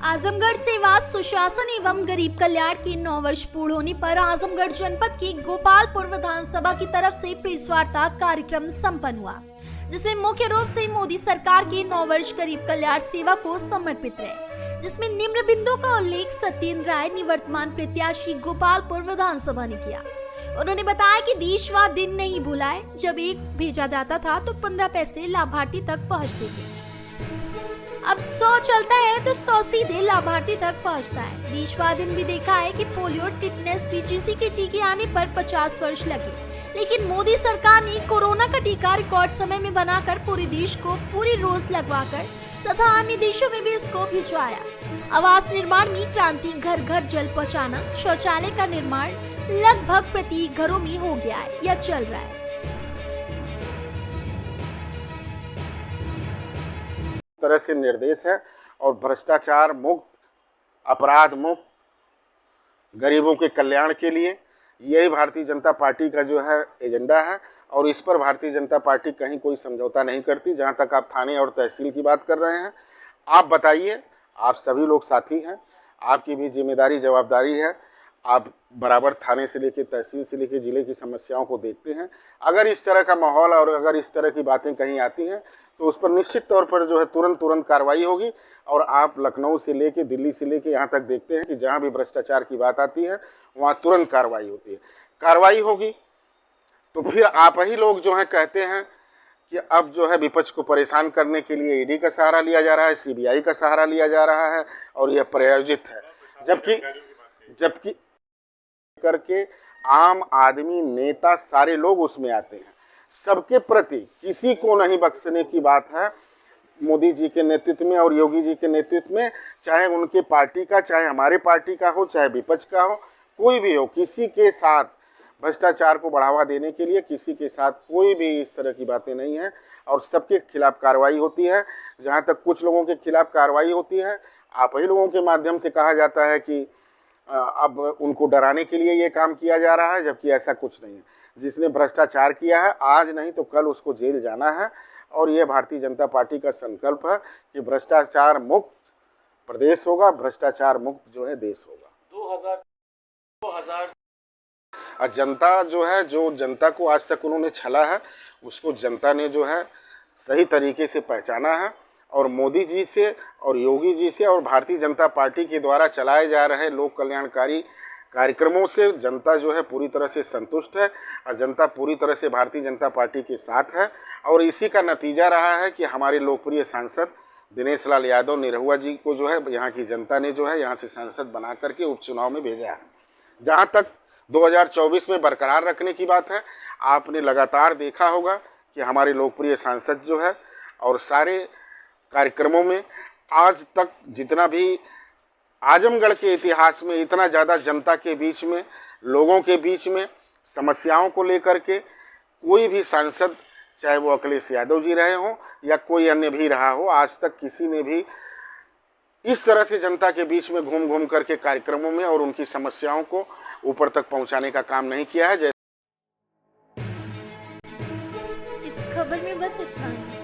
आजमगढ़ सेवा सुशासन एवं गरीब कल्याण के 9 वर्ष पूर्ण होने पर आजमगढ़ जनपद की गोपालपुर विधानसभा की तरफ से प्रेस वार्ता कार्यक्रम संपन्न हुआ, जिसमें मुख्य रूप से मोदी सरकार के 9 वर्ष गरीब कल्याण सेवा को समर्पित रहे, जिसमें निम्न बिंदु का उल्लेख सत्येंद्र राय निवर्तमान प्रत्याशी गोपालपुर विधानसभा ने किया। उन्होंने बताया कि देश वह दिन नहीं भूला है जब एक भेजा जाता था तो 15 पैसे लाभार्थी तक पहुंचते थे। अब 100 चलता है तो 100 सीधे लाभार्थी तक पहुंचता है। देश वह दिन भी देखा है कि पोलियो, टिटनेस, बीजीसी के टीके आने पर 50 वर्ष लगे, लेकिन मोदी सरकार ने कोरोना का टीका रिकॉर्ड समय में बनाकर पूरे देश को पूरी डोज लगवाकर तथा अन्य देशों में भी इसको भिजवाया। आवास निर्माण में क्रांति, घर घर जल पहुँचाना, शौचालय का निर्माण लगभग प्रति घरों में हो गया है या चल रहा है। तरह से निर्देश है और भ्रष्टाचार मुक्त, अपराध मुक्त, गरीबों के कल्याण के लिए यही भारतीय जनता पार्टी का जो है एजेंडा है। और इस पर भारतीय जनता पार्टी कहीं कोई समझौता नहीं करती। जहां तक आप थाने और तहसील की बात कर रहे हैं, आप बताइए, आप सभी लोग साथी हैं, आपकी भी जिम्मेदारी जवाबदारी है। आप बराबर थाने से लेकर तहसील से लेकर जिले की समस्याओं को देखते हैं। अगर इस तरह का माहौल और अगर इस तरह की बातें कहीं आती हैं तो उस पर निश्चित तौर पर जो है तुरंत कार्रवाई होगी। और आप लखनऊ से लेके दिल्ली से लेके यहाँ तक देखते हैं कि जहाँ भी भ्रष्टाचार की बात आती है वहाँ तुरंत कार्रवाई होती है। कार्रवाई होगी तो फिर आप ही लोग जो है कहते हैं कि अब जो है विपक्ष को परेशान करने के लिए ईडी का सहारा लिया जा रहा है, सीबीआई का सहारा लिया जा रहा है और यह प्रायोजित है। जबकि करके आम आदमी, नेता, सारे लोग उसमें आते हैं। सबके प्रति किसी को नहीं बख्शने की बात है। मोदी जी के नेतृत्व में और योगी जी के नेतृत्व में, चाहे उनके पार्टी का, चाहे हमारे पार्टी का हो, चाहे विपक्ष का हो, कोई भी हो, किसी के साथ भ्रष्टाचार को बढ़ावा देने के लिए किसी के साथ कोई भी इस तरह की बातें नहीं है और सबके खिलाफ कार्रवाई होती है। जहां तक कुछ लोगों के खिलाफ कार्रवाई होती है, आप ही लोगों के माध्यम से कहा जाता है कि अब उनको डराने के लिए ये काम किया जा रहा है, जबकि ऐसा कुछ नहीं है। जिसने भ्रष्टाचार किया है, आज नहीं तो कल उसको जेल जाना है। और ये भारतीय जनता पार्टी का संकल्प है कि भ्रष्टाचार मुक्त प्रदेश होगा, भ्रष्टाचार मुक्त जो है देश होगा। 2000 और जनता जो है, जो जनता को आज तक उन्होंने छला है, उसको जनता ने जो है सही तरीके से पहचाना है। और मोदी जी से और योगी जी से और भारतीय जनता पार्टी के द्वारा चलाए जा रहे लोक कल्याणकारी कार्यक्रमों से जनता जो है पूरी तरह से संतुष्ट है और जनता पूरी तरह से भारतीय जनता पार्टी के साथ है। और इसी का नतीजा रहा है कि हमारे लोकप्रिय सांसद दिनेश लाल यादव निरहुआ जी को जो है यहाँ की जनता ने जो है यहाँ से सांसद बना करके उपचुनाव में भेजा है। जहाँ तक 2024 में बरकरार रखने की बात है, आपने लगातार देखा होगा कि हमारे लोकप्रिय सांसद जो है और सारे कार्यक्रमों में आज तक जितना भी आजमगढ़ के इतिहास में इतना ज़्यादा जनता के बीच में, लोगों के बीच में समस्याओं को लेकर के कोई भी सांसद, चाहे वो अखिलेश यादव जी रहे हों या कोई अन्य भी रहा हो, आज तक किसी ने भी इस तरह से जनता के बीच में घूम करके कार्यक्रमों में और उनकी समस्याओं को ऊपर तक पहुंचाने का काम नहीं किया है। इस खबर में बस इतना ही।